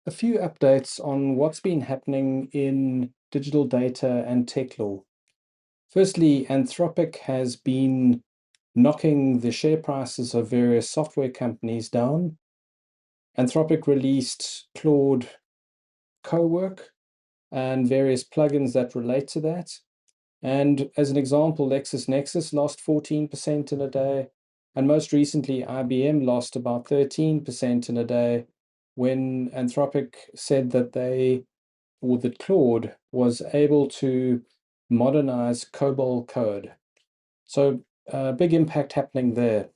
A few updates on what's been happening in digital data and tech law. Firstly, Anthropic has been knocking the share prices of various software companies down. Anthropic released Claude Cowork and various plugins that relate to that. And as an example, LexisNexis lost 14% in a day. And most recently, IBM lost about 13% in a day when Anthropic said that Claude was able to modernize COBOL code. So big impact happening there.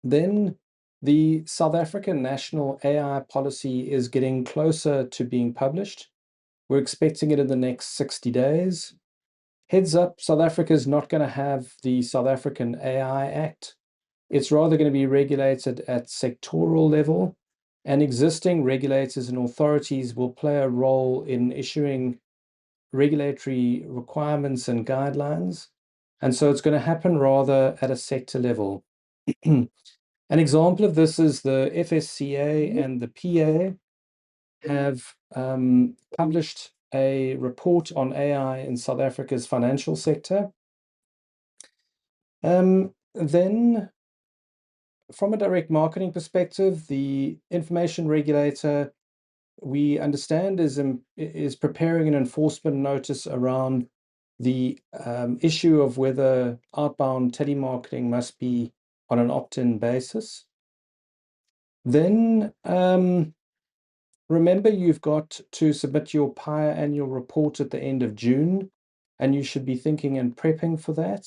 Then the South African National AI Policy is getting closer to being published. We're expecting it in the next 60 days. Heads up, South Africa is not going to have the South African AI Act. It's rather going to be regulated at sectoral level, and existing regulators and authorities will play a role in issuing regulatory requirements and guidelines. And so it's going to happen rather at a sector level. An example of this is the FSCA and the PA have published a report on AI in South Africa's financial sector. Then, from a direct marketing perspective, the information regulator, we understand, is preparing an enforcement notice around the issue of whether outbound telemarketing must be on an opt-in basis. Then remember, you've got to submit your PIRE annual report at the end of June, and you should be thinking and prepping for that.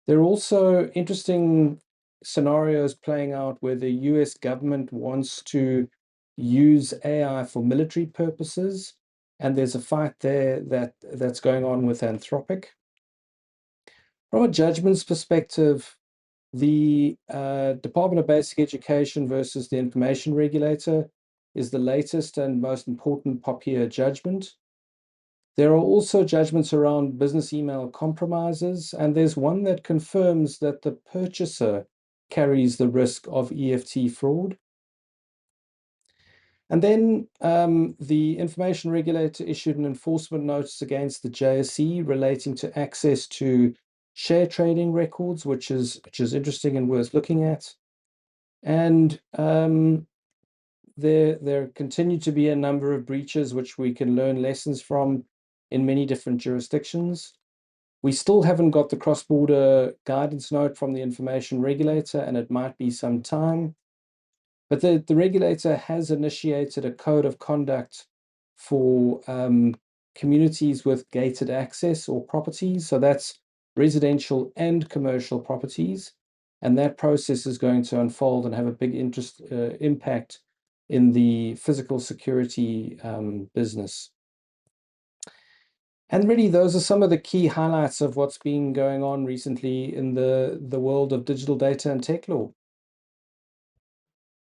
There are also interesting scenarios playing out where the US government wants to use AI for military purposes, and there's a fight there that's going on with Anthropic. From a judgments perspective, the Department of Basic Education versus the Information Regulator is the latest and most important POPIA judgment. There are also judgments around business email compromises, and there's one that confirms that the purchaser carries the risk of EFT fraud. And then the information regulator issued an enforcement notice against the JSE relating to access to share trading records, which is interesting and worth looking at. And there continue to be a number of breaches which we can learn lessons from in many different jurisdictions. We still haven't got the cross-border guidance note from the information regulator, and it might be some time. But the regulator has initiated a code of conduct for communities with gated access or properties. So that's residential and commercial properties. And that process is going to unfold and have a big impact in the physical security business. And really, those are some of the key highlights of what's been going on recently in the world of digital data and tech law.